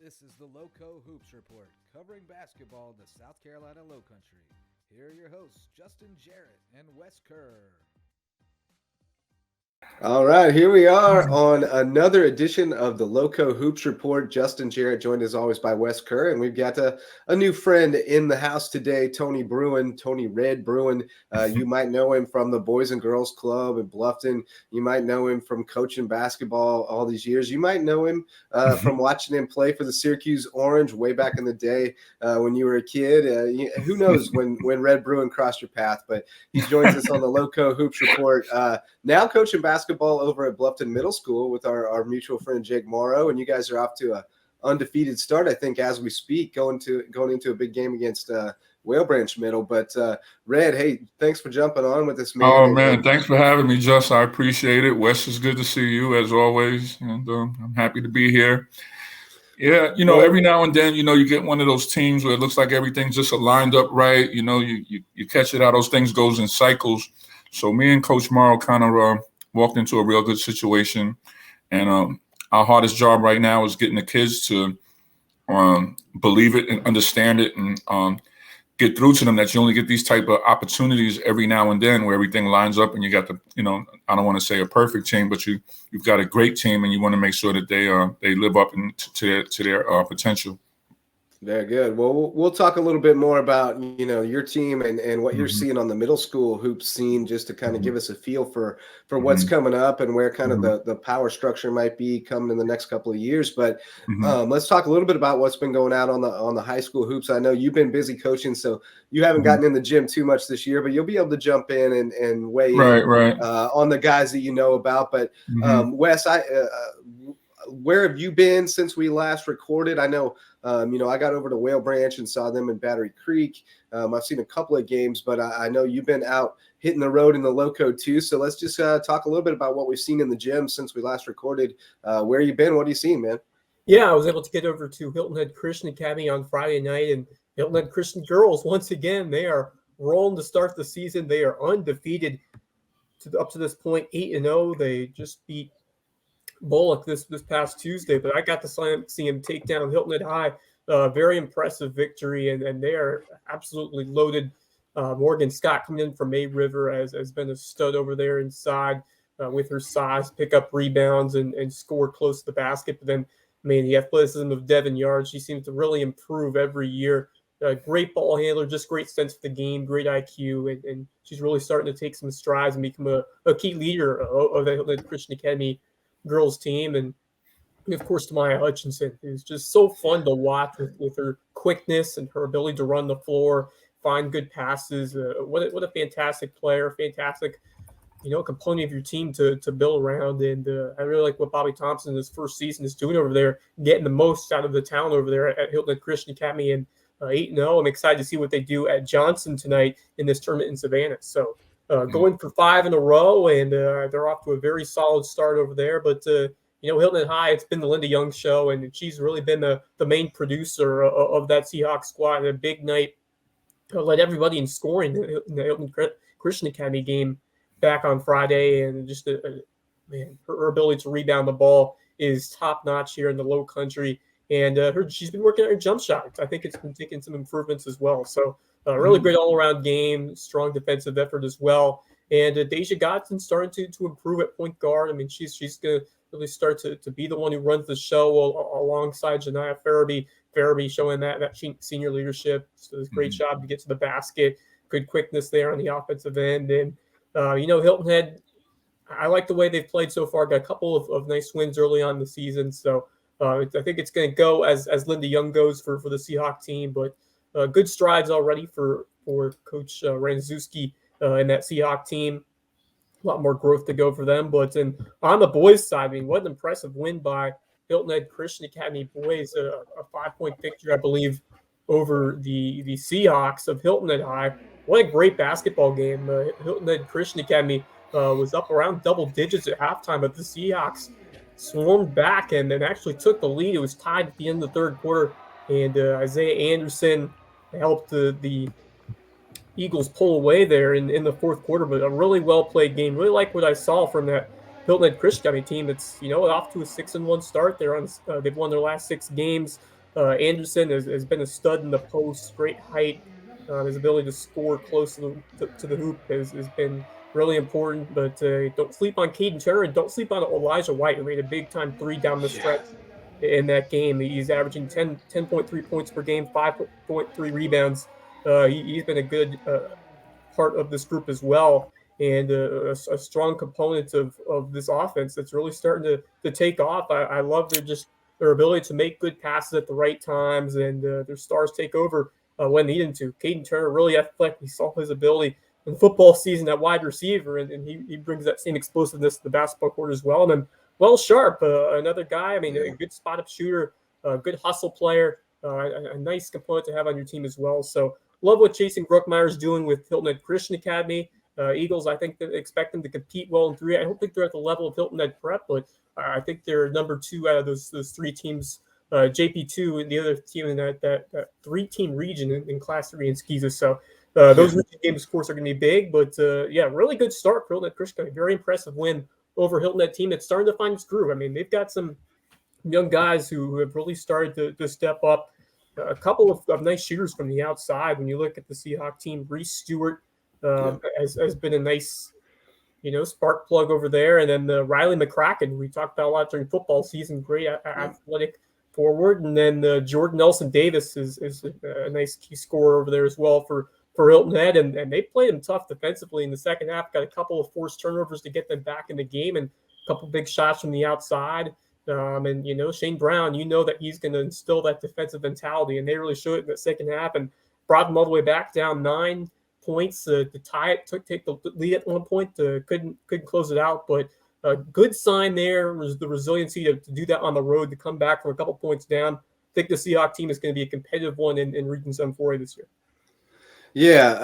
This is the Lowco Hoops Report, covering basketball in the South Carolina Lowcountry. Here are your hosts, Justin Jarrett and Wes Kerr. All right, here we are on another edition of the Lowco Hoops Report. Justin Jarrett, joined as always by Wes Kerr, and we've got a new friend in the house today, Tony Bruin, Tony Red Bruin. You might know him from the Boys and Girls Club in Bluffton. You might know him from coaching basketball all these years. You might know him from watching him play for the Syracuse Orange way back in the day when you were a kid. Who knows when Red Bruin crossed your path, but he joins us on the Lowco Hoops Report. Now coaching basketball over at Bluffton Middle School with our mutual friend Jake Morrow, and you guys are off to a undefeated start, I think, as we speak, going into a big game against Whale Branch Middle. But Red, hey, thanks for jumping on with us, man. Oh man, thanks for having me, Just. I appreciate it. Wes, it's good to see you as always, and I'm happy to be here. Yeah, every now and then, you get one of those teams where it looks like everything's just lined up right. You catch it how those things goes in cycles. So me and Coach Morrow kind of walked into a real good situation, and our hardest job right now is getting the kids to believe it and understand it, and get through to them that you only get these type of opportunities every now and then where everything lines up and you got the, I don't want to say a perfect team, but you've got a great team, and you want to make sure that they live up to their potential. Very good. Well, we'll talk a little bit more about, your team and what you're seeing on the middle school hoops scene, just to kind of give us a feel for what's coming up and where kind of the power structure might be coming in the next couple of years. But let's talk a little bit about what's been going on the high school hoops. I know you've been busy coaching, so you haven't gotten in the gym too much this year, but you'll be able to jump in and weigh in on the guys that you know about. But Wes, where have you been since we last recorded? I know, I got over to Whale Branch and saw them in Battery Creek. I've seen a couple of games, but I know you've been out hitting the road in the Lowco too. So let's just talk a little bit about what we've seen in the gym since we last recorded. Where you been? What are you seeing, man? Yeah, I was able to get over to Hilton Head Christian Academy on Friday night, and Hilton Head Christian girls, once again, they are rolling to start the season. They are undefeated up to this point, 8-0. They just beat Bullock this past Tuesday, but I got to see him take down Hilton Head High. Very impressive victory, and they are absolutely loaded. Morgan Scott coming in from May River has been a stud over there inside with her size, pick up rebounds and score close to the basket. But then, the athleticism of Devin Yard, she seems to really improve every year. Great ball handler, just great sense for the game, great IQ, and she's really starting to take some strides and become a key leader of the Hilton Head Christian Academy girls team. And of course, Tamaya Hutchinson, who's just so fun to watch with her quickness and her ability to run the floor, find good passes. What a fantastic player, fantastic, component of your team to build around. And I really like what Bobby Thompson in his first season is doing over there, getting the most out of the talent over there at Hilton Head Christian Academy. And 8-0, I'm excited to see what they do at Johnson tonight in this tournament in Savannah. So going for 5 in a row, and they're off to a very solid start over there. But, Hilton Head High, it's been the Linda Young show, and she's really been the main producer of that Seahawks squad. And a big night, led everybody in scoring in the Hilton Christian Academy game back on Friday. And just, her ability to rebound the ball is top-notch here in the Low Country. And she's been working on her jump shot. I think it's been taking some improvements as well. So really great all-around game, strong defensive effort as well. And Deja Godson starting to improve at point guard. She's going to really start to be the one who runs the show alongside Janiyah Farabee. Farabee showing that senior leadership. So it's a great job to get to the basket. Good quickness there on the offensive end. And, Hilton Head, I like the way they've played so far. Got a couple of nice wins early on in the season. So I think it's going to go as Linda Young goes for the Seahawk team. But good strides already for Coach Ranzewski and that Seahawk team. A lot more growth to go for them. But on the boys' side, what an impressive win by Hilton Head Christian Academy boys. A 5-point victory, I believe, over the Seahawks of Hilton Head High. What a great basketball game. Hilton Head Christian Academy was up around double digits at halftime, but the Seahawks swarmed back and then actually took the lead. It was tied at the end of the third quarter, and Isaiah Anderson helped the Eagles pull away there in the fourth quarter. But a really well-played game. Really like what I saw from that Hilton Head Christian Academy team. It's, off to a 6-1 start. They've won their last 6 games. Anderson has been a stud in the post, great height. His ability to score close to the hoop has been really important. But don't sleep on Caden Turner, and don't sleep on Elijah White, who made a big-time three down the Yeah. stretch in that game. He's averaging 10.3 points per game, 5.3 rebounds. He's been a good part of this group as well, and a strong component of this offense that's really starting to take off. I love their ability to make good passes at the right times, and their stars take over when needed to. Caden Turner, really athletic. We saw his ability in football season at wide receiver, and he brings that same explosiveness to the basketball court as well. And then Well Sharp, another guy, I mean, a good spot-up shooter, a good hustle player, a nice component to have on your team as well. So love what Jason Bruckmeyer is doing with Hilton Head Christian Academy. Eagles, I think, that expect them to compete well in 3. I don't think they're at the level of Hilton Head Prep, but I think they're number 2 out of those 3 teams. JP2 and the other team in that 3-team region in Class 3 in Skeeza. So those region games, of course, are going to be big. But, really good start for Hilton Head Christian. Very impressive win over Hilton Head team that's starting to find its groove. I mean, they've got some young guys who have really started to step up. A couple of nice shooters from the outside. When you look at the Seahawk team, Reese Stewart has been a nice, spark plug over there. And then Riley McCracken, we talked about a lot during football season, great athletic forward. And then Jordan Nelson Davis is a nice key scorer over there as well for Hilton Head. And they played them tough defensively in the second half, got a couple of forced turnovers to get them back in the game and a couple big shots from the outside. Shane Brown, that he's going to instill that defensive mentality, and they really showed it in the second half and brought them all the way back down 9 points to tie it, take the lead at one point, couldn't close it out, but a good sign there was the resiliency to do that on the road, to come back from a couple points down. I think the Seahawks team is going to be a competitive one in Region 7-4A this year. Yeah,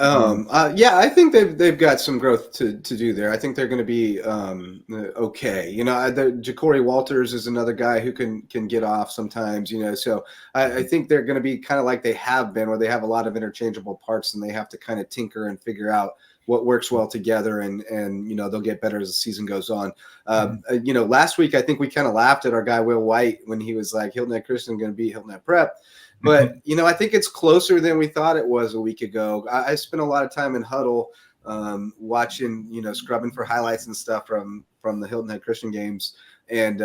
I think they've got some growth to do there. I think they're going to be okay. Ja'Cory Walters is another guy who can get off sometimes. So I think they're going to be kind of like they have been, where they have a lot of interchangeable parts, and they have to kind of tinker and figure out what works well together, and they'll get better as the season goes on. Last week I think we kind of laughed at our guy Will White when he was like, Hilton Head Christian going to beat Hilton Head Prep. But, I think it's closer than we thought it was a week ago. I spent a lot of time in huddle watching, scrubbing for highlights and stuff from the Hilton Head Christian games. And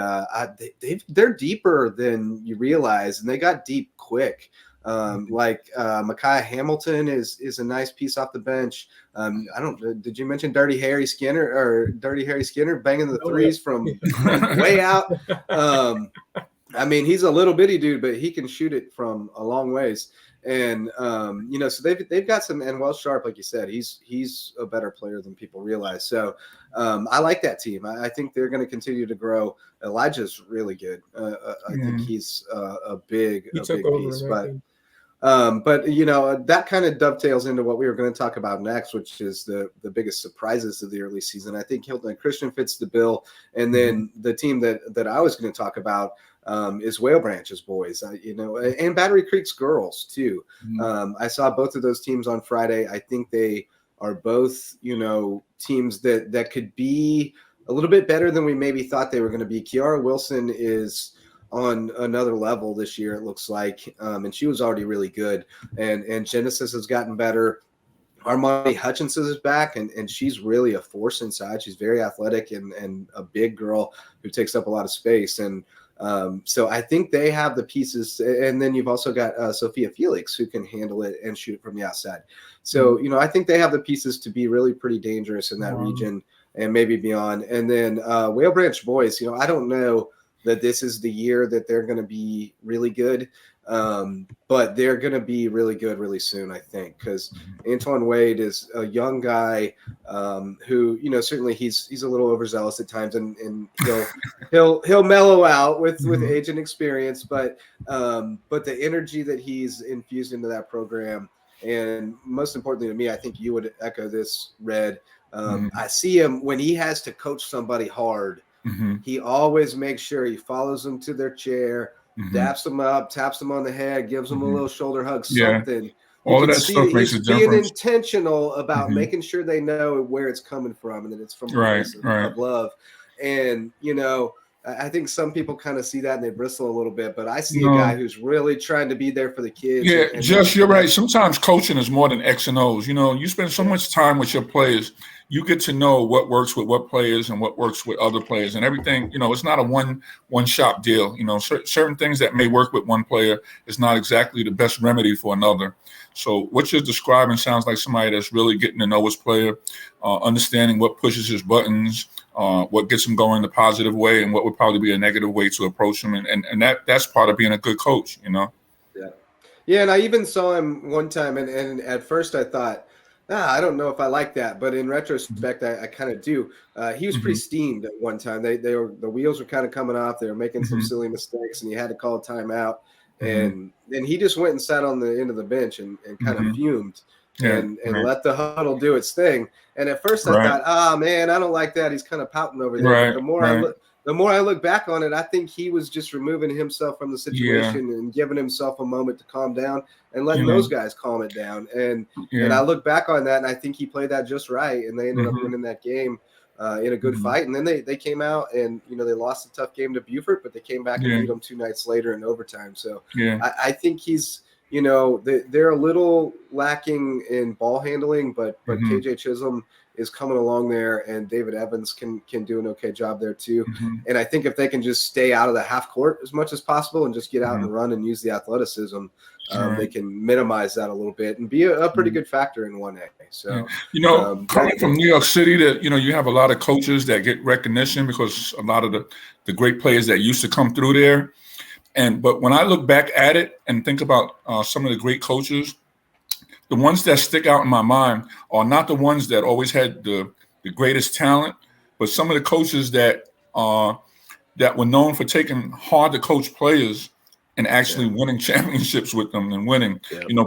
they're deeper than you realize, and they got deep quick. Micaiah Hamilton is a nice piece off the bench. Did you mention Dirty Harry Skinner banging the threes from way out? He's a little bitty dude, but he can shoot it from a long ways. And, so they've got some, and Well Sharp, like you said, he's a better player than people realize. So I like that team. I think they're going to continue to grow. Elijah's really good. I think he's a big piece, but that kind of dovetails into what we were going to talk about next, which is the biggest surprises of the early season. I think Hilton Head Christian fits the bill. And then the team that I was going to talk about is Whale Branch's boys, and Battery Creek's girls too. I saw both of those teams on Friday. I think they are both, teams that could be a little bit better than we maybe thought they were going to be. Kiara Wilson is on another level this year, it looks like, and she was already really good. And Genesis has gotten better. Armani Hutchinson is back, and she's really a force inside. She's very athletic and a big girl who takes up a lot of space. And so I think they have the pieces. And then you've also got Sophia Felix, who can handle it and shoot it from the outside. So, I think they have the pieces to be really pretty dangerous in that region and maybe beyond. And then Whale Branch boys, I don't know that this is the year that they're going to be really good. But they're going to be really good really soon, I think, because Antoine Wade is a young guy who, certainly he's a little overzealous at times, and he'll mellow out with age and experience, but the energy that he's infused into that program, and most importantly to me, I think you would echo this, Red. I see him when he has to coach somebody hard. He always makes sure he follows them to their chair, daps them up, taps them on the head, gives them a little shoulder hug, something. All of that stuff makes a difference. Being intentional about making sure they know where it's coming from and that it's from a place of love. And, I think some people kind of see that and they bristle a little bit, but I see a No. guy who's really trying to be there for the kids. Yeah, and Just you're right. Sometimes coaching is more than X and O's. You spend so much time with your players, you get to know what works with what players and what works with other players and everything. It's not a one shop deal. Certain things that may work with one player is not exactly the best remedy for another. So what you're describing sounds like somebody that's really getting to know his player, understanding what pushes his buttons, what gets him going the positive way, and what would probably be a negative way to approach him. And that's part of being a good coach. Yeah, and I even saw him one time, and at first I thought, I don't know if I like that, but in retrospect, I kind of do. He was pretty steamed at one time. The wheels were kind of coming off. They were making some silly mistakes, and he had to call a timeout. And then he just went and sat on the end of the bench and kind of fumed and let the huddle do its thing. And at first I thought, man, I don't like that. He's kind of pouting over there. But the more I look back on it, I think he was just removing himself from the situation and giving himself a moment to calm down and letting those guys calm it down. And I look back on that, and I think he played that just right, and they ended up winning that game in a good fight. And then they came out and, they lost a tough game to Beaufort, but they came back and beat them 2 nights later in overtime. So I think he's, they're a little lacking in ball handling, but KJ Chisholm is coming along there, and David Evans can do an okay job there too. And I think if they can just stay out of the half court as much as possible and just get out and run and use the athleticism, they can minimize that a little bit and be a pretty good factor in 1A. So, coming from New York City, that you have a lot of coaches that get recognition because a lot of the great players that used to come through there. But when I look back at it and think about some of the great coaches, the ones that stick out in my mind are not the ones that always had the greatest talent, but some of the coaches that were known for taking hard to coach players and actually winning championships with them and winning.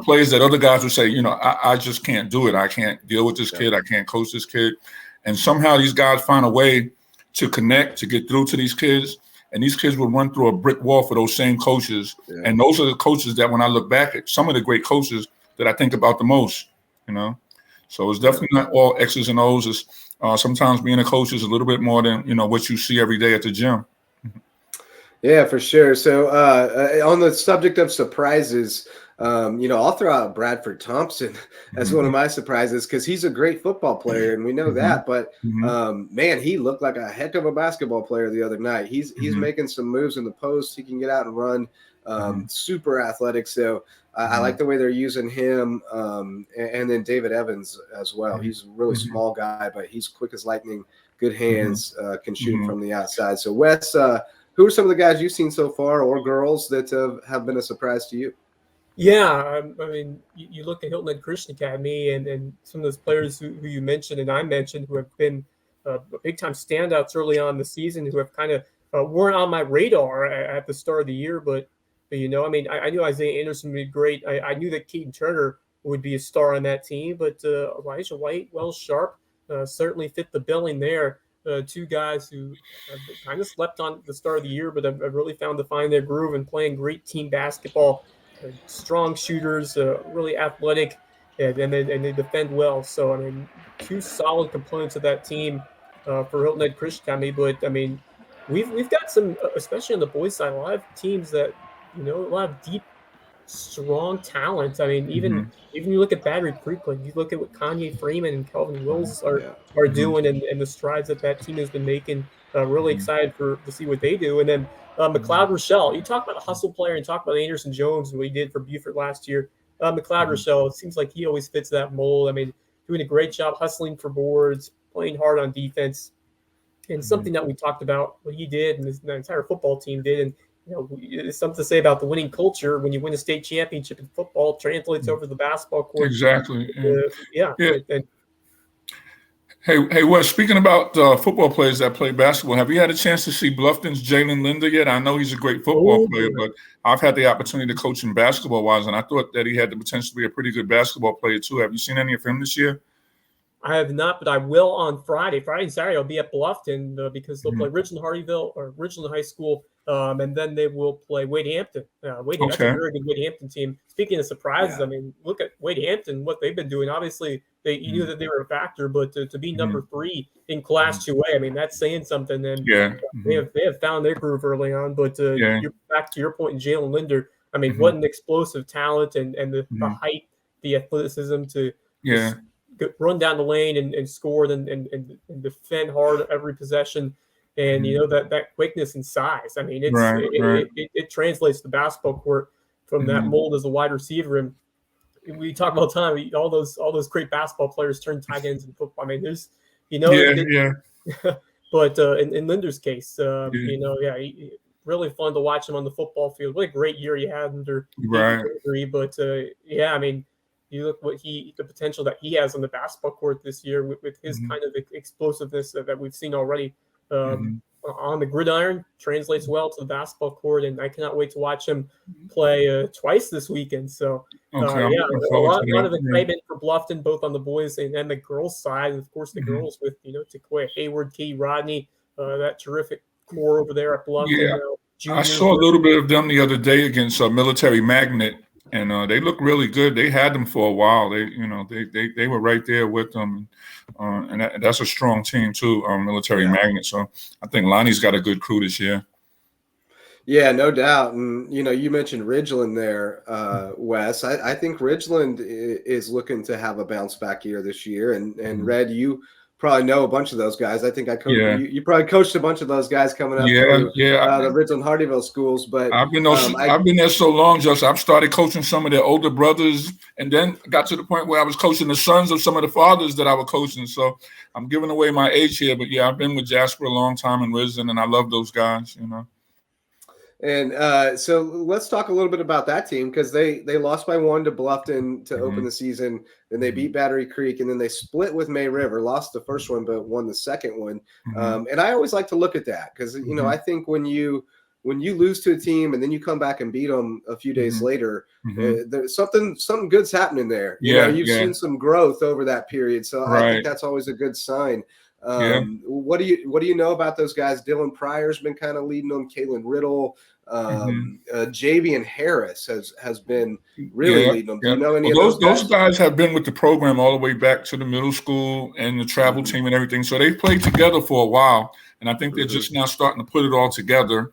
Players that other guys would say, I just can't do it. I can't deal with this kid. I can't coach this kid. And somehow these guys find a way to connect, to get through to these kids. And these kids will run through a brick wall for those same coaches. And those are the coaches that when I look back at some of the great coaches that I think about the most, So it's definitely not all X's and O's. It's, sometimes being a coach is a little bit more than, what you see every day at the gym. Yeah, for sure. So on the subject of surprises, I'll throw out Bradford Thompson as one of my surprises because he's a great football player, and we know that. But man, he looked like a heck of a basketball player the other night. He's making some moves in the post. He can get out and run. Super athletic. So I like the way they're using him. And then David Evans as well. He's a really small guy, but he's quick as lightning, good hands, can shoot from the outside. So Wes, who are some of the guys you've seen so far, or girls that have been a surprise to you? Yeah, I mean, you look at Hilton Head Christian Academy and some of those players who you mentioned and I mentioned who have been big-time standouts early on in the season, who have kind of weren't on my radar at the start of the year, but I knew Isaiah Anderson would be great. I knew that Keaton Turner would be a star on that team, but Elijah White, Wells Sharp, certainly fit the billing there. Two guys who kind of slept on the start of the year, but have really found to find their groove and playing great team basketball. Strong shooters, really athletic, and they defend well. So, two solid components of that team for Hilton Head Christian Academy. But, we've got some, especially on the boys' side, a lot of teams that, a lot of deep, strong talent. Even you look at Battery Creek, like you look at what Kanye Freeman and Kelvin Wills are doing and the strides that team has been making. Really excited to see what they do. And then McLeod Rochelle, you talk about a hustle player and talk about Anderson Jones and what he did for Beaufort last year. McLeod Rochelle, it seems like he always fits that mold. Doing a great job hustling for boards, playing hard on defense, and something that we talked about what he did and the entire football team did. And it's something to say about the winning culture. When you win a state championship in football, translates over the basketball court. Exactly. Yeah. Hey, Wes, speaking about football players that play basketball, have you had a chance to see Bluffton's Jalen Linder yet? I know he's a great football player, but I've had the opportunity to coach him basketball-wise, and I thought that he had the potential to be a pretty good basketball player too. Have you seen any of him this year? I have not, but I will on Friday. Friday and Saturday, I'll be at Bluffton because they'll play Richland Hardyville or Richland High School, and then they will play Wade Hampton. That's a very good Wade Hampton team. Speaking of surprises, I mean, look at Wade Hampton, what they've been doing. Obviously, you knew that they were a factor, but to be number 3 in Class 2A, I mean, that's saying something. And they have found their groove early on. But you're back to your point in Jalen Linder. I mean, what an explosive talent and the height, the athleticism to run down the lane and score and defend hard every possession. And, that quickness and size. I mean, it translates to the basketball court from that mold as a wide receiver. And we talk about time, all those great basketball players turn tight ends in football. I mean, there's, but in Linder's case, really fun to watch him on the football field. What a great year he had under injury. But I mean, you look the potential that he has on the basketball court this year with his kind of explosiveness that we've seen already on the gridiron, translates well to the basketball court, and I cannot wait to watch him play twice this weekend. So, a lot of excitement for Bluffton, both on the boys and the girls' side, and of course the girls with Takoya Hayward, Katie Rodney, that terrific core over there at Bluffton. I saw a little bit of them the other day against Military Magnet. And they look really good. They had them for a while. They were right there with them, and that's a strong team too. Military Magnet. So I think Lonnie's got a good crew this year. Yeah, no doubt. And you mentioned Ridgeland there, Wes. I think Ridgeland is looking to have a bounce back year this year. And Red, you probably know a bunch of those guys. I think you probably coached a bunch of those guys coming up through the Ridgeland Hardyville schools. But I've been there so long, Justin. I've started coaching some of their older brothers, and then got to the point where I was coaching the sons of some of the fathers that I was coaching. So I'm giving away my age here, but I've been with Jasper a long time in Ridgeland, and I love those guys. And so let's talk a little bit about that team, because they lost by 1 to Bluffton to open the season. Then they beat Battery Creek, and then they split with May River, lost the first one, but won the second one. And I always like to look at that because, I think when you lose to a team and then you come back and beat them a few days later, there's something good's happening there. You've seen some growth over that period. So I think that's always a good sign. What do you know about those guys? Dylan Pryor's been kind of leading them. Kaylin Riddle, Javian Harris has been really leading them. Do you know any of those guys have been with the program all the way back to the middle school and the travel team and everything. So they've played together for a while, and I think they're just now starting to put it all together.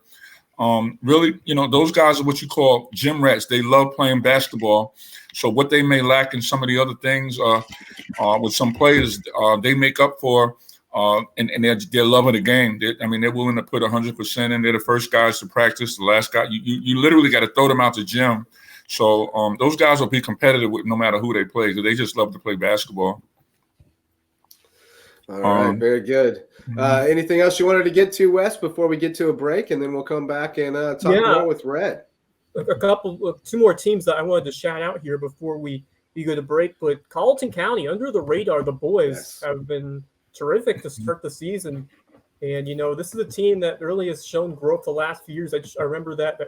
Really, those guys are what you call gym rats. They love playing basketball. So what they may lack in some of the other things with some players, they make up for. And they're loving the game. They're willing to put 100% in. They're the first guys to practice. The last guy, you literally got to throw them out the gym. So those guys will be competitive with no matter who they play, because they just love to play basketball. All right, very good. Anything else you wanted to get to, Wes, before we get to a break, and then we'll come back and talk more with Red. Two more teams that I wanted to shout out here before we go to break. But Colleton County, under the radar, the boys have been terrific to start the season. And, this is a team that really has shown growth the last few years. I remember that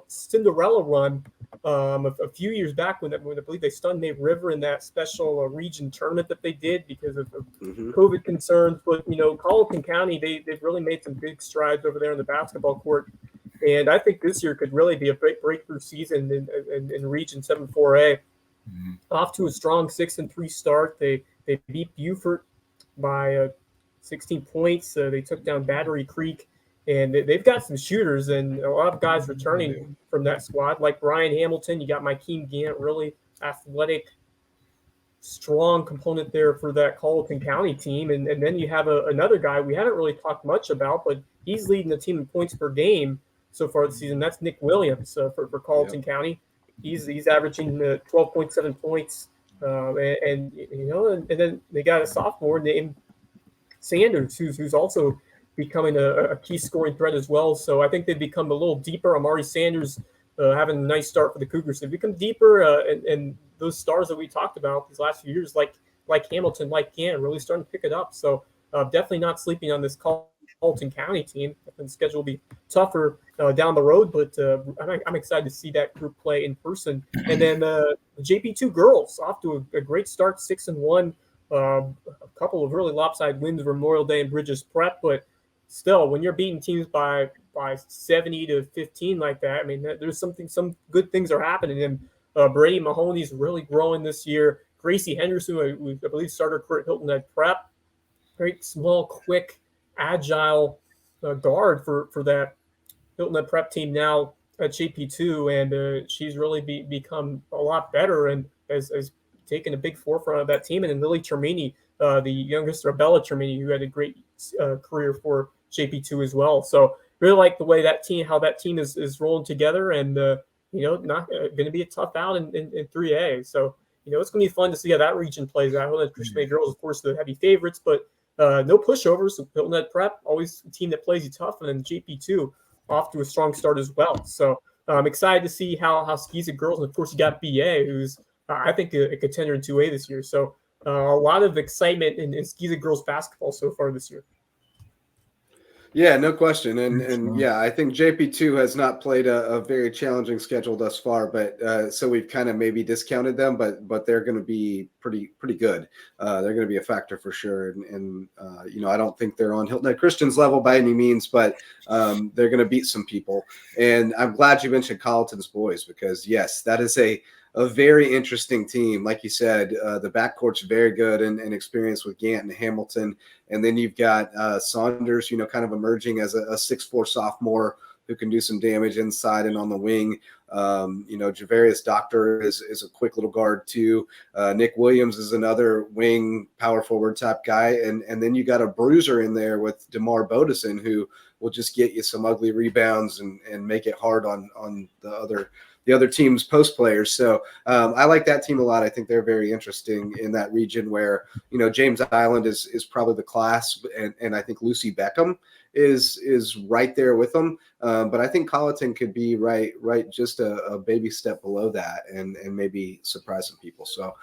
Cinderella run a few years back when I believe they stunned May River in that special region tournament that they did because of COVID concerns. But, Colleton County, they've really made some big strides over there in the basketball court. And I think this year could really be a breakthrough season in Region 7-4A. Off to a strong 6-3 start. They beat Beaufort by 16 points. They took down Battery Creek, and they've got some shooters and a lot of guys returning from that squad, like Brian Hamilton. You got Mykeen Gant, really athletic, strong component there for that Colleton County team. And then you have another guy we haven't really talked much about, but he's leading the team in points per game so far this season. That's Nick Williams for Colleton County. He's averaging 12.7 points. And then they got a sophomore named Sanders, who's also becoming a key scoring threat as well. So I think they've become a little deeper. Amari Sanders having a nice start for the Cougars. They've become deeper, and those stars that we talked about these last few years, like Hamilton, like Gann, really starting to pick it up. So definitely not sleeping on this Colleton County team. The schedule will be tougher down the road, but I'm excited to see that group play in person. And then the JP2 girls off to a great start, 6-1 A couple of really lopsided wins, Memorial Day and Bridges Prep, but still, when you're beating teams by 70 to 15 like that, I mean, there's some good things are happening. And Brady Mahoney's really growing this year. Gracie Henderson, who I believe started her career at Hilton Head Prep, very small, quick, agile guard for that Hilton Head Prep team now at JP2, and she's really become a lot better and has taken a big forefront of that team. And then Lily Termini, the youngest Bella Termini, who had a great career for JP2 as well. So really like the way how that team is rolling together, and not going to be a tough out in 3A. So it's going to be fun to see how that region plays out. Hilton Head Christian Bay girls, of course, the heavy favorites, but no pushovers. So Hilton Head Prep, always a team that plays you tough, and then JP2 off to a strong start as well. So I'm excited to see how Skeeza girls, and of course you got BA, who's I think a contender in 2A this year. So a lot of excitement in Skeeza girls basketball so far this year. Yeah, no question. And yeah, I think JP2 has not played a very challenging schedule thus far, but so we've kind of maybe discounted them, but they're going to be pretty good. They're going to be a factor for sure. And I don't think they're on Hilton Head Christian's level by any means, but they're going to beat some people. And I'm glad you mentioned Colleton's boys, because yes, that is a very interesting team. Like you said, the backcourt's very good and experienced with Gant and Hamilton. And then you've got Saunders, kind of emerging as a 6'4" sophomore who can do some damage inside and on the wing. Javarius Doctor is a quick little guard too. Nick Williams is another wing power forward type guy. And then you got a bruiser in there with DeMar Bodison, who will just get you some ugly rebounds and make it hard on the other team's post players. So I like that team a lot. I think they're very interesting in that region where, James Island is probably the class, and I think Lucy Beckham is right there with them. But I think Colleton could be right just a baby step below that and maybe surprise some people. So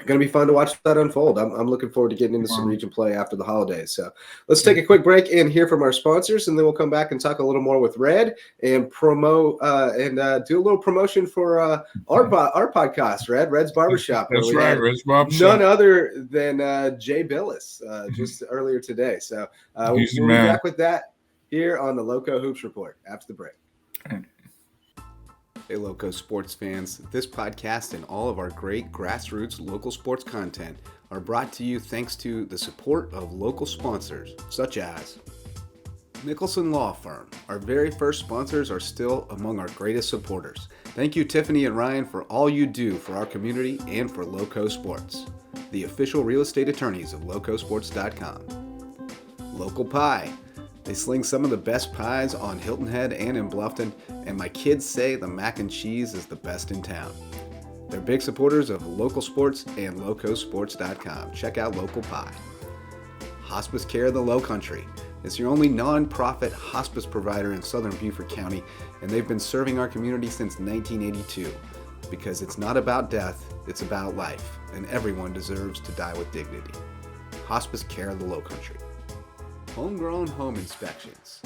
going to be fun to watch that unfold. I'm looking forward to getting into some region play after the holidays. So let's take a quick break and hear from our sponsors, and then we'll come back and talk a little more with Red and promote and do a little promotion for our podcast, Red's Barbershop. That's right, Red's Barbershop. None other than Jay Billis just earlier today. So we'll be back with that here on the Lowco Hoops Report after the break. Hey, Lowco sports fans. This podcast and all of our great grassroots local sports content are brought to you thanks to the support of local sponsors, such as Nicholson Law Firm. Our very first sponsors are still among our greatest supporters. Thank you, Tiffany and Ryan, for all you do for our community and for Lowco Sports, the official real estate attorneys of LowcoSports.com. Local Pie. They sling some of the best pies on Hilton Head and in Bluffton, and my kids say the mac and cheese is the best in town. They're big supporters of local sports and LocoSports.com. Check out Local Pie. Hospice Care of the Lowcountry. It's your only non-profit hospice provider in southern Beaufort County, and they've been serving our community since 1982. Because it's not about death, it's about life, and everyone deserves to die with dignity. Hospice Care of the Lowcountry. Homegrown home inspections.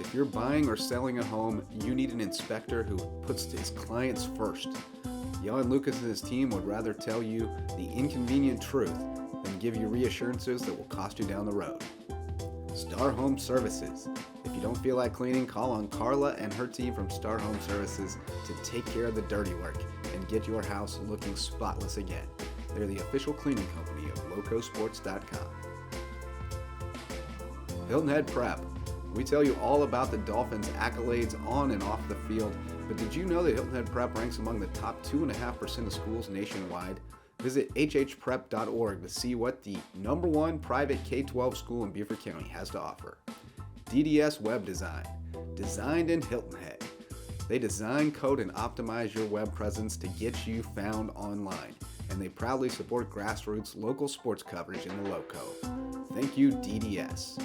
If you're buying or selling a home, you need an inspector who puts his clients first. Jan Lucas and his team would rather tell you the inconvenient truth than give you reassurances that will cost you down the road. Star Home Services. If you don't feel like cleaning, call on Carla and her team from Star Home Services to take care of the dirty work and get your house looking spotless again. They're the official cleaning company of LocoSports.com. Hilton Head Prep. We tell you all about the Dolphins' accolades on and off the field, but did you know that Hilton Head Prep ranks among the top 2.5% of schools nationwide? Visit hhprep.org to see what the #1 private K-12 school in Beaufort County has to offer. DDS Web Design. Designed in Hilton Head. They design, code, and optimize your web presence to get you found online, and they proudly support grassroots local sports coverage in the Lowco. Thank you, DDS.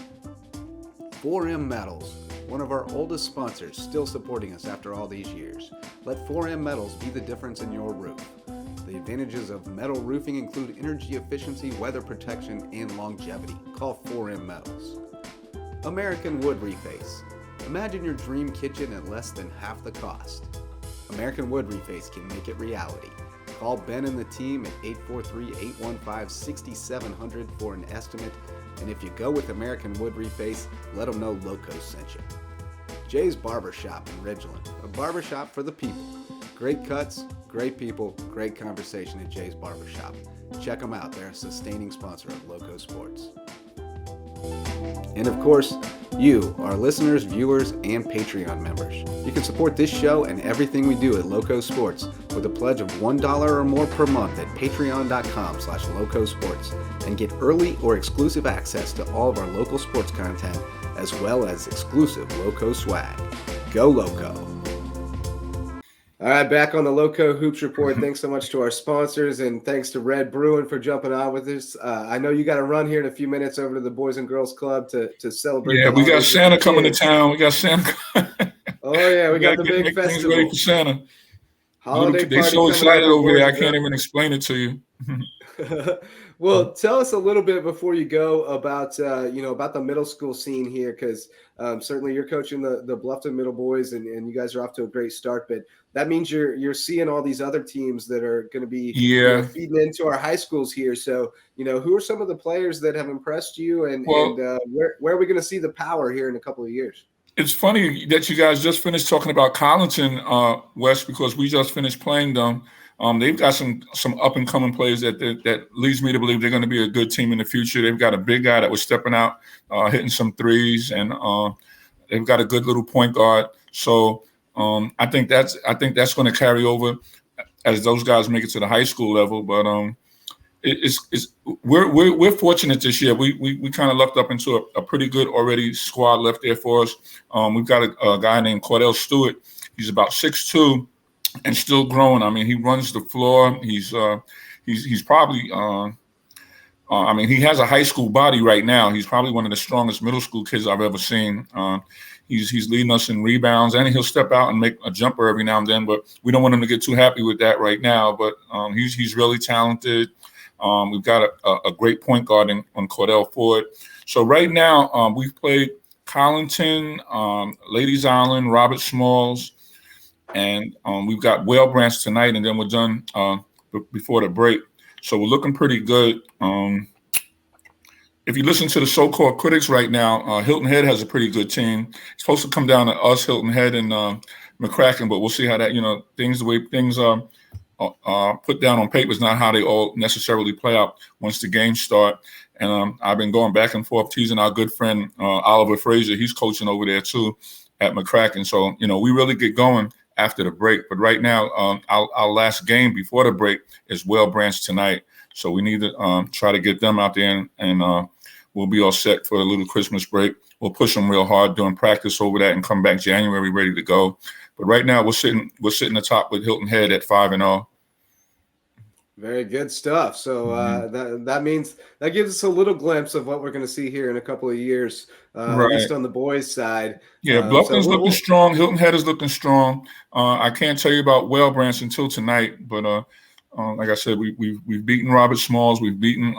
4M Metals, one of our oldest sponsors, still supporting us after all these years. Let 4M Metals be the difference in your roof. The advantages of metal roofing include energy efficiency, weather protection, and longevity. Call 4M Metals. American Wood Reface. Imagine your dream kitchen at less than half the cost. American Wood Reface can make it reality. Call Ben and the team at 843-815-6700 for an estimate. And if you go with American Wood Reface, let them know Lowco sent you. Jay's Barbershop in Ridgeland, a barbershop for the people. Great cuts, great people, great conversation at Jay's Barbershop. Check them out. They're a sustaining sponsor of Lowco Sports. And of course, you, our listeners, viewers, and Patreon members. You can support this show and everything we do at Lowco Sports with a pledge of $1 or more per month at patreon.com/LowcoSports and get early or exclusive access to all of our local sports content as well as exclusive Lowco swag. Go Lowco! All right, back on the Lowco Hoops Report. Thanks so much to our sponsors, and thanks to Red Bruin for jumping on with us. I know you got to run here in a few minutes over to the Boys and Girls Club to celebrate. Yeah, we got Santa coming to town. We got Santa. Oh, yeah, we got the big festival. Things ready for Santa. They're so excited over there. I can't even explain it to you. Well, tell us a little bit before you go about about the middle school scene here, because certainly you're coaching the Bluffton Middle Boys, and you guys are off to a great start. But that means you're seeing all these other teams that are going to be feeding into our high schools here. So who are some of the players that have impressed you, and where are we going to see the power here in a couple of years? It's funny that you guys just finished talking about Collington, Wes, because we just finished playing them. They've got some up and coming players that leads me to believe they're going to be a good team in the future. They've got a big guy that was stepping out, hitting some threes, and they've got a good little point guard. So I think that's going to carry over as those guys make it to the high school level. But we're fortunate this year. We kind of lucked up into a pretty good already squad left there for us. We've got a guy named Cordell Stewart. He's about 6'2". And still growing. I mean, he runs the floor. He's probably. He has a high school body right now. He's probably one of the strongest middle school kids I've ever seen. He's leading us in rebounds, and he'll step out and make a jumper every now and then. But we don't want him to get too happy with that right now. But he's really talented. We've got a great point guard on Cordell Ford. So right now we've played Collington, Ladies Island, Robert Smalls. And we've got Whale Branch tonight, and then we're done before the break. So we're looking pretty good. If you listen to the so-called critics right now, Hilton Head has a pretty good team. It's supposed to come down to us, Hilton Head, and McCracken, but we'll see how that, the way things are put down on paper is not how they all necessarily play out once the games start. And I've been going back and forth teasing our good friend Oliver Frazier. He's coaching over there too at McCracken. So, we really get going after the break. But right now, our last game before the break is Whale Branch tonight. So we need to try to get them out there, and we'll be all set for a little Christmas break. We'll push them real hard during practice over that and come back January ready to go. But right now, we're sitting atop with Hilton Head at 5-0. Very good stuff. So that means that gives us a little glimpse of what we're going to see here in a couple of years, at least on the boys' side. Yeah, Bluffton's looking strong. Hilton Head is looking strong. I can't tell you about Whale Branch until tonight, but like I said, we've beaten Robert Smalls, we've beaten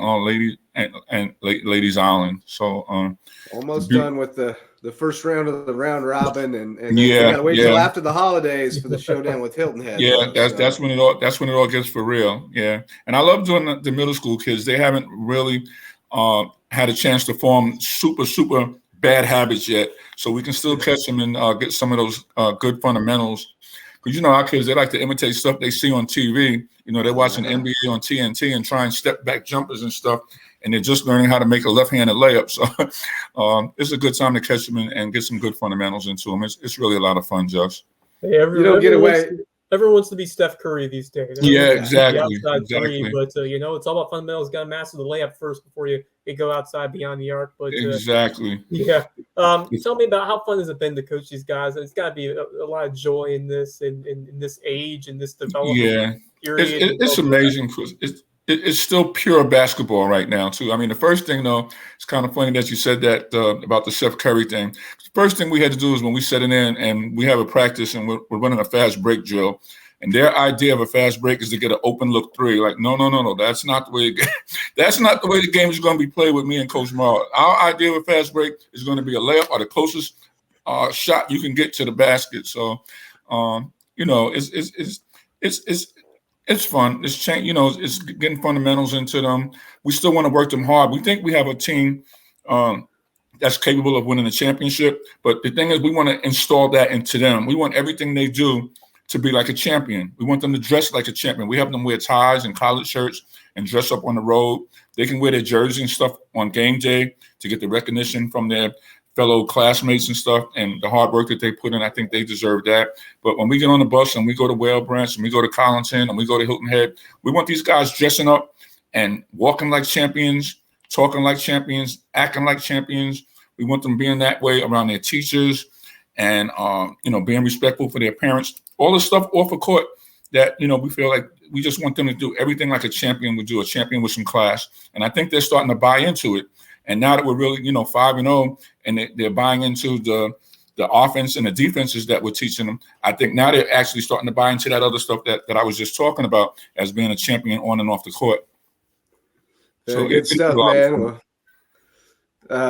Ladies Island. So almost done with the first round of the round robin, and we gotta wait till after the holidays for the showdown with Hilton Head. Yeah, that's when it all gets for real. Yeah, and I love doing the middle school kids. They haven't really had a chance to form super bad habits yet, so we can still catch them and get some of those good fundamentals. Because our kids, they like to imitate stuff they see on TV. They're watching NBA on TNT and trying step back jumpers and stuff, and they're just learning how to make a left-handed layup. So it's a good time to catch them and get some good fundamentals into them. It's really a lot of fun, Josh. Hey, you don't get away. Everyone wants to be Steph Curry these days. Yeah, exactly. Three, but it's all about fundamentals. Got to master the layup first before you go outside beyond the arc. But exactly. Yeah. Tell me about how fun has it been to coach these guys? It's got to be a lot of joy in this, in this age, and this development period. It's amazing. It's still pure basketball right now, too. I mean, the first thing, though, it's kind of funny that you said that about the Steph Curry thing. The first thing we had to do is when we set it in and we have a practice and we're running a fast break drill, and their idea of a fast break is to get an open look three. Like, no, that's not the way. That's not the way the game is going to be played with me and Coach Morrow. Our idea of a fast break is going to be a layup or the closest shot you can get to the basket. So, it's It's fun. It's change. It's getting fundamentals into them. We still want to work them hard. We think we have a team that's capable of winning a championship. But the thing is, we want to install that into them. We want everything they do to be like a champion. We want them to dress like a champion. We have them wear ties and collared shirts and dress up on the road. They can wear their jersey and stuff on game day to get the recognition from their fellow classmates and stuff, and the hard work that they put in. I think they deserve that. But when we get on the bus and we go to Whale Branch and we go to Collinton and we go to Hilton Head, we want these guys dressing up and walking like champions, talking like champions, acting like champions. We want them being that way around their teachers and, being respectful for their parents. All the stuff off the court that, we feel like we just want them to do everything like a champion would do, a champion with some class. And I think they're starting to buy into it. And now that we're really, 5-0, and they're buying into the offense and the defenses that we're teaching them, I think now they're actually starting to buy into that other stuff that I was just talking about as being a champion on and off the court. Very good stuff, man.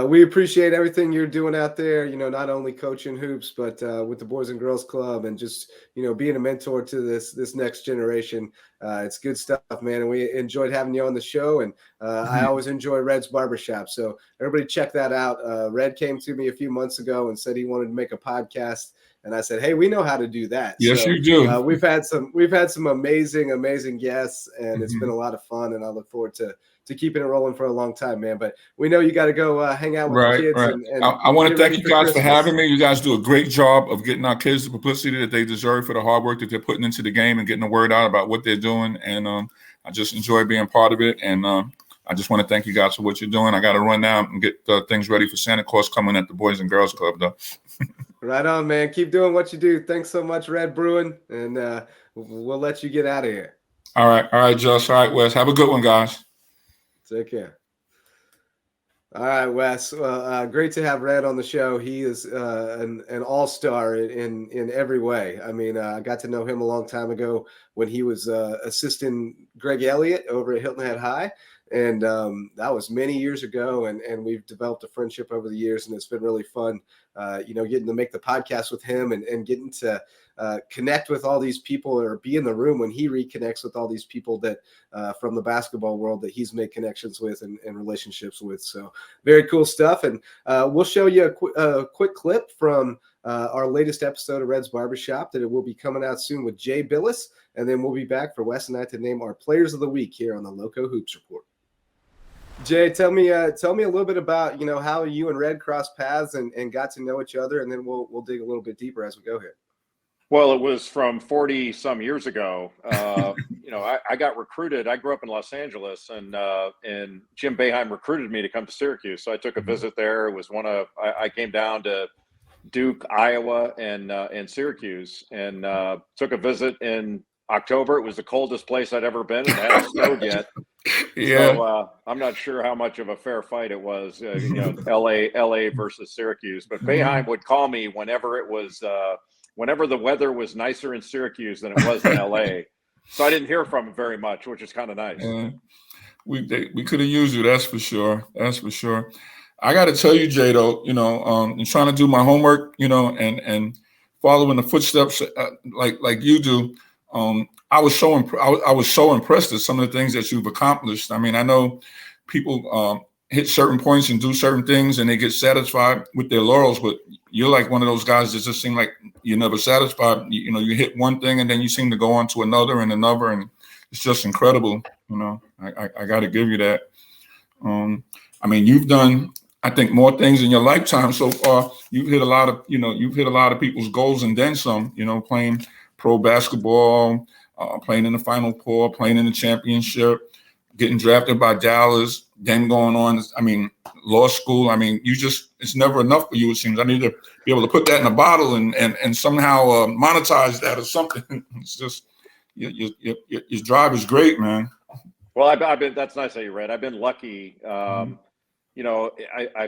We appreciate everything you're doing out there, not only coaching hoops, but with the Boys and Girls Club and just, being a mentor to this next generation. It's good stuff, man. And we enjoyed having you on the show. And I always enjoy Red's Barbershop. So everybody check that out. Red came to me a few months ago and said he wanted to make a podcast. And I said, hey, we know how to do that. Yes, so, you do. We've had some amazing guests, and it's been a lot of fun. And I look forward to keeping it rolling for a long time, man. But we know you got to go hang out with the kids. Right. And I want to thank you guys for having me. You guys do a great job of getting our kids the publicity that they deserve for the hard work that they're putting into the game and getting the word out about what they're doing. And I just enjoy being part of it. And I just want to thank you guys for what you're doing. I got to run now and get things ready for Santa Claus coming at the Boys and Girls Club, though. Right on, man. Keep doing what you do. Thanks so much, Red Bruin. And we'll let you get out of here. All right, Josh. All right, Wes. Have a good one, guys. Take care. All right, Wes. Well, great to have Red on the show. He is an all-star in every way. I mean, I got to know him a long time ago when he was assisting Greg Elliott over at Hilton Head High. And that was many years ago, and we've developed a friendship over the years, and it's been really fun, getting to make the podcast with him and getting to connect with all these people or be in the room when he reconnects with all these people that from the basketball world that he's made connections with and relationships with. So very cool stuff. And we'll show you a quick clip from our latest episode of Red's Barbershop that it will be coming out soon with Jay Billis. And then we'll be back for Wes and I to name our players of the week here on the Lowco Hoops Report. Jay, tell me a little bit about, how you and Red crossed paths and got to know each other, and then we'll dig a little bit deeper as we go here. Well, it was from 40 some years ago. I got recruited. I grew up in Los Angeles, and Jim Boeheim recruited me to come to Syracuse. So I took a visit there. It was I came down to Duke, Iowa, and Syracuse, and took a visit in October. It was the coldest place I'd ever been, and it hadn't snowed yet. Yeah. So I'm not sure how much of a fair fight it was, LA versus Syracuse. But Boeheim would call me whenever the weather was nicer in Syracuse than it was in LA. So I didn't hear from him very much, which is kind of nice. We could have used you, that's for sure. That's for sure. I got to tell you, Jay, though, in trying to do my homework, and following the footsteps like you do, I was so impressed at some of the things that you've accomplished. I mean, I know people hit certain points and do certain things and they get satisfied with their laurels, but you're like one of those guys that just seem like you're never satisfied. You hit one thing and then you seem to go on to another and another, and it's just incredible. I got to give you that. I mean, you've done, I think, more things in your lifetime so far. You've hit a lot of people's goals and then some, playing pro basketball, playing in the Final Four, playing in the championship, getting drafted by Dallas, then going on, law school. It's never enough for you, it seems. I need to be able to put that in a bottle and somehow monetize that or something. It's just, your drive is great, man. Well, I've been, that's nice that you read. I've been lucky. I've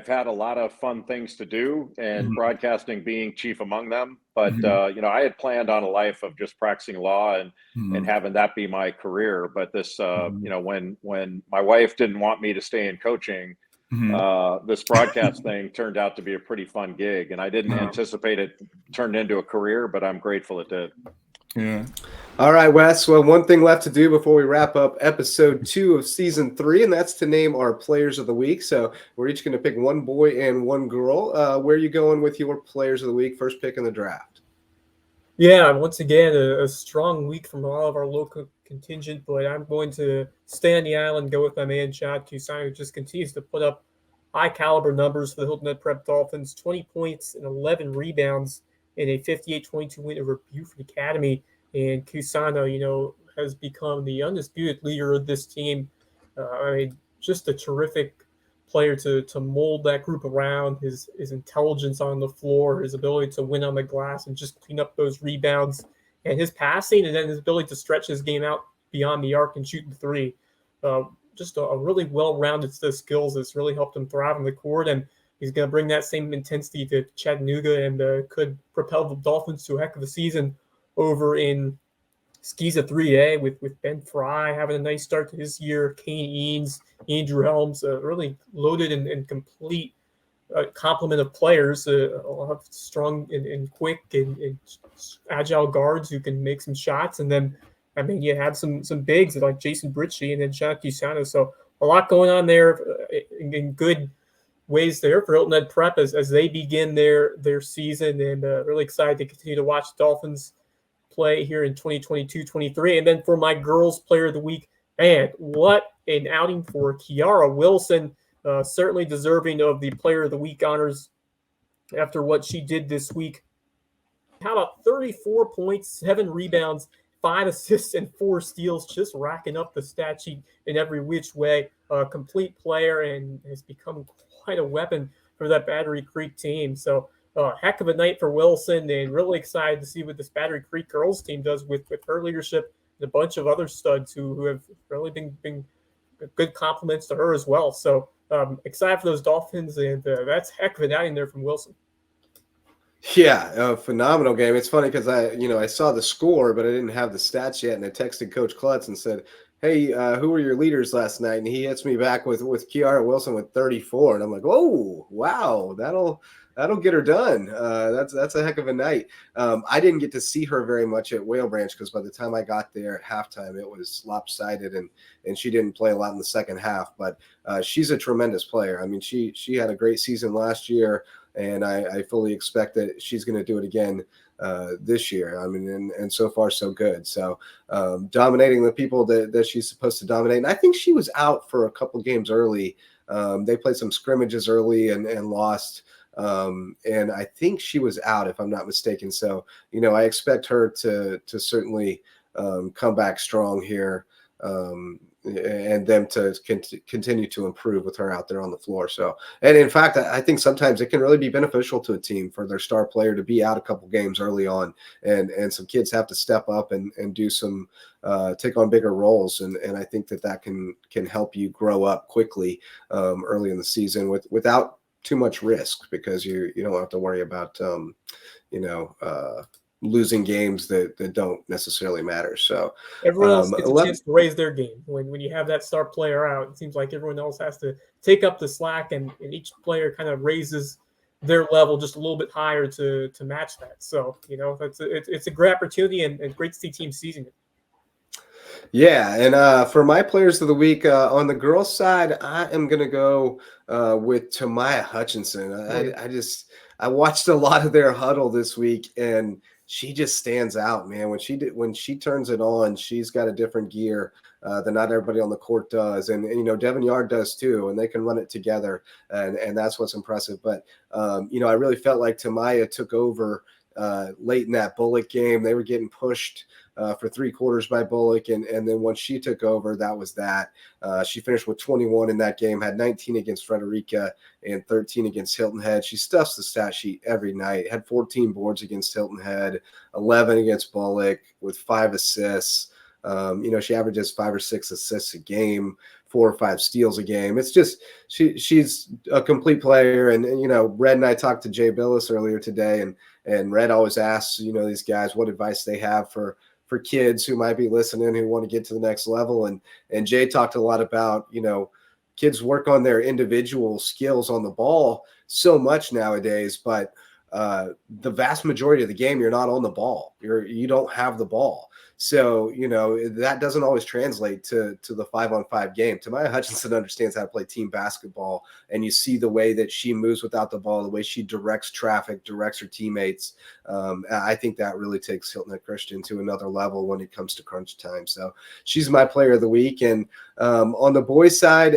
had a lot of fun things to do, and broadcasting being chief among them. But, I had planned on a life of just practicing law and having that be my career. But this, when my wife didn't want me to stay in coaching, this broadcast thing turned out to be a pretty fun gig. And I didn't anticipate it turned into a career, but I'm grateful it did. Yeah. All right, Wes. Well, one thing left to do before we wrap up episode 2 of season 3, and that's to name our players of the week. So we're each going to pick one boy and one girl. Where are you going with your players of the week? First pick in the draft. Yeah, once again, a strong week from all of our local contingent, but I'm going to stay on the island, go with my man, Chad Toussaint, who just continues to put up high-caliber numbers for the Hilton Head Prep Dolphins, 20 points and 11 rebounds in a 58-22 win over Buford Academy. And Toussaint, has become the undisputed leader of this team. Just a terrific player to mold that group around, his intelligence on the floor, his ability to win on the glass and just clean up those rebounds, and his passing, and then his ability to stretch his game out beyond the arc and shoot the three. Just a really well-rounded set of skills that's really helped him thrive on the court, and he's going to bring that same intensity to Chattanooga and could propel the Dolphins to a heck of a season over in Skiza 3A with Ben Fry having a nice start to his year, Kane Eanes, Andrew Helms, really loaded and complete complement of players, a lot of strong and quick and agile guards who can make some shots. And then, you have some bigs like Jason Britchie and then Sean Toussaint. So a lot going on there in good ways there for Hilton Head Prep as they begin their season, and really excited to continue to watch the Dolphins play here in 2022-23. And then for my girls player of the week, man, what an outing for Kiara Wilson, certainly deserving of the player of the week honors after what she did this week. How about 34 points, 7 rebounds, 5 assists, and 4 steals, just racking up the stat sheet in every which way. A complete player and has become quite a weapon for that Battery Creek team. So heck of a night for Wilson, and really excited to see what this Battery Creek girls team does with her leadership and a bunch of other studs who have really been good compliments to her as well. So excited for those Dolphins, and that's heck of an outing there from Wilson. Yeah, a phenomenal game. It's funny because I saw the score, but I didn't have the stats yet, and I texted Coach Klutz and said, "Hey, who were your leaders last night?" And he hits me back with Kiara Wilson with 34, and I'm like, "Oh, wow, that'll get her done." That's a heck of a night. I didn't get to see her very much at Whale Branch because by the time I got there at halftime, it was lopsided, and she didn't play a lot in the second half. But she's a tremendous player. She had a great season last year, and I fully expect that she's going to do it again this year. And so far so good. So dominating the people that she's supposed to dominate. And I think she was out for a couple games early. They played some scrimmages early and lost. And I think she was out, if I'm not mistaken. So, I expect her to certainly come back strong here, and them to continue to improve with her out there on the floor. So, and in fact, I think sometimes it can really be beneficial to a team for their star player to be out a couple games early on, and some kids have to step up and do some take on bigger roles. And I think that can help you grow up quickly early in the season without too much risk, because you don't have to worry about losing games that don't necessarily matter. So everyone else gets a chance to raise their game when you have that star player out. It seems like everyone else has to take up the slack, and each player kind of raises their level just a little bit higher to match that. So it's a great opportunity, and great to see teams seizing it. Yeah, and for my players of the week, on the girls' side, I am going to go with Tamaya Hutchinson. I watched a lot of their huddle this week, and she just stands out, man. When she turns it on, she's got a different gear than not everybody on the court does, and Devin Yard does too, and they can run it together, and that's what's impressive. But I really felt like Tamaya took over late in that Bullock game. They were getting pushed for 3 quarters by Bullock, and then once she took over, that was that. She finished with 21 in that game, had 19 against Frederica and 13 against Hilton Head. She stuffs the stat sheet every night, had 14 boards against Hilton Head, 11 against Bullock with 5 assists. She averages 5 or 6 assists a game, 4 or 5 steals a game. It's just she's a complete player. And Red and I talked to Jay Billis earlier today, and Red always asks these guys what advice they have for kids who might be listening who want to get to the next level. And Jay talked a lot about kids work on their individual skills on the ball so much nowadays, but the vast majority of the game, you're not on the ball. You don't have the ball. So, that doesn't always translate to the 5-on-5 game. Tamaya Hutchinson understands how to play team basketball, and you see the way that she moves without the ball, the way she directs traffic, directs her teammates. I think that really takes Hilton Head Christian to another level when it comes to crunch time. So she's my player of the week. And on the boys' side,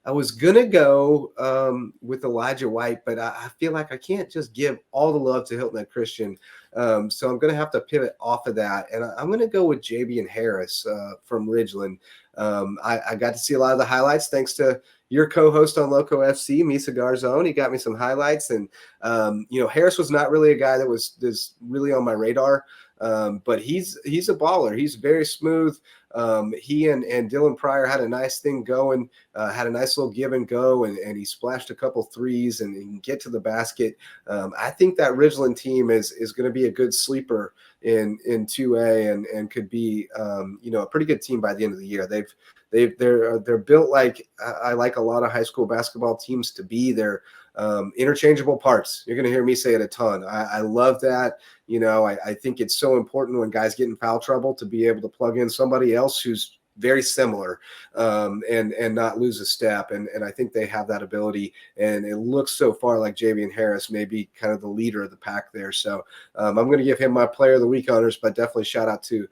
I was going to go with Elijah White, but I feel like I can't just give all the love to Hilton Head Christian. So I'm going to have to pivot off of that. And I'm going to go with Javian Harris from Ridgeland. I got to see a lot of the highlights thanks to your co-host on Lowco FC, Misa Garzone. He got me some highlights. And, Harris was not really a guy that was really on my radar. But he's a baller. He's very smooth. He and Dylan Pryor had a nice thing going, had a nice little give and go, and he splashed a couple threes and he can get to the basket. I think that Ridgeland team is going to be a good sleeper in 2A and could be a pretty good team by the end of the year. They're built like I like a lot of high school basketball teams to be. They're interchangeable parts. You're going to hear me say it a ton. I love that. I think it's so important when guys get in foul trouble to be able to plug in somebody else who's very similar and not lose a step. And I think they have that ability. And it looks so far like Javian Harris may be kind of the leader of the pack there. So I'm going to give him my player of the week honors, but definitely shout out to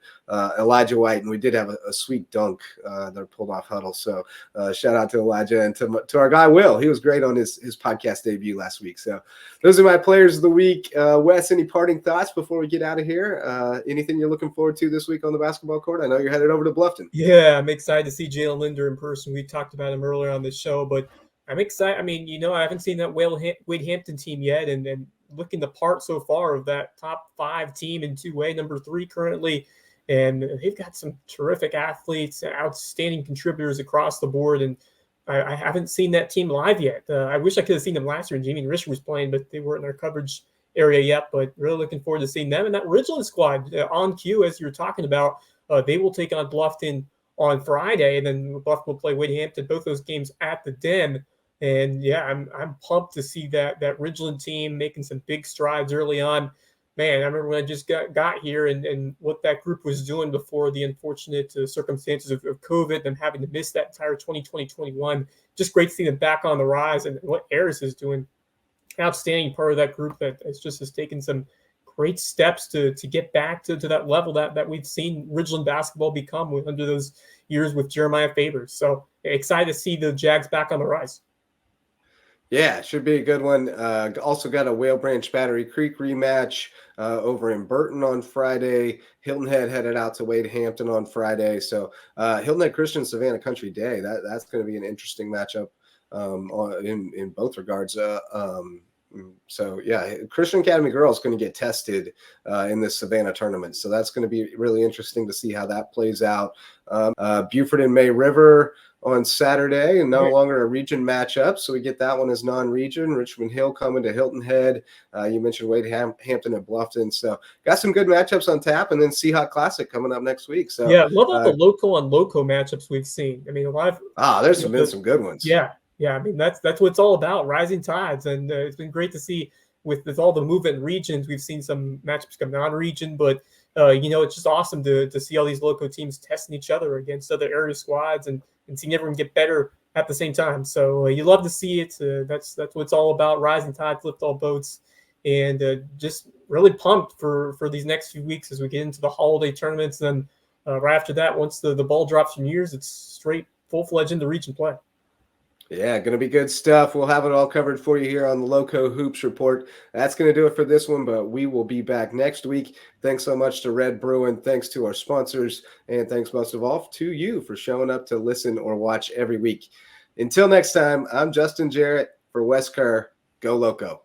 Elijah White. And we did have a sweet dunk that pulled off Huddle. So shout out to Elijah and to our guy, Will. He was great on his podcast debut last week. So those are my players of the week. Wes, any parting thoughts before we get out of here? Anything you're looking forward to this week on the basketball court? I know you're headed over to Bluffton. Yeah, I'm excited to see Jalen Linder in person. We talked about him earlier on the show, but I'm excited. I mean, I haven't seen that Wade Hampton team yet, and looking the part so far of that top 5 team in 2A, number 3 currently, and they've got some terrific athletes, outstanding contributors across the board, and I haven't seen that team live yet. I wish I could have seen them last year when Jamie Risher was playing, but they weren't in our coverage area yet, but really looking forward to seeing them. And that Ridgeland squad on cue, as you were talking about, they will take on Bluffton on Friday, and then Bluffton will play Wade Hampton, both those games at the Den. And yeah, I'm pumped to see that Ridgeland team making some big strides early on. Man, I remember when I just got here and what that group was doing before the unfortunate circumstances of COVID, them having to miss that entire 2020-21. Just great to see them back on the rise, and what Harris is doing. Outstanding part of that group that has taken some great steps to get back to that level that we've seen Ridgeland basketball become under those years with Jeremiah Favors. So excited to see the Jags back on the rise. Yeah, it should be a good one. Also got a Whale Branch Battery Creek rematch over in Burton on Friday. Hilton Head headed out to Wade Hampton on Friday. So Hilton Head Christian Savannah Country Day. That's going to be an interesting matchup in both regards. So yeah, Christian Academy girls going to get tested in this Savannah tournament. So that's going to be really interesting to see how that plays out. Beaufort and May River on Saturday, and no longer a region matchup. So we get that one as non-region. Richmond Hill coming to Hilton Head. You mentioned Wade Hampton and Bluffton. So got some good matchups on tap, and then Seahawk Classic coming up next week. So yeah, love all the Lowco on Lowco matchups we've seen. I mean, a lot of there's been some good ones. Yeah. I mean, that's what it's all about, rising tides. And it's been great to see with all the movement in regions. We've seen some matchups come non-region, but, it's just awesome to see all these Lowco teams testing each other against other area squads and seeing everyone get better at the same time. So you love to see it. That's what it's all about, rising tides, lift all boats. And just really pumped for these next few weeks as we get into the holiday tournaments. And then right after that, once the ball drops from years, it's straight full-fledged into region play. Yeah, going to be good stuff. We'll have it all covered for you here on the Lowco Hoops Report. That's going to do it for this one, but we will be back next week. Thanks so much to Red Bruin. Thanks to our sponsors, and thanks most of all to you for showing up to listen or watch every week. Until next time, I'm Justin Jarrett for Wes Kerr. Go Lowco.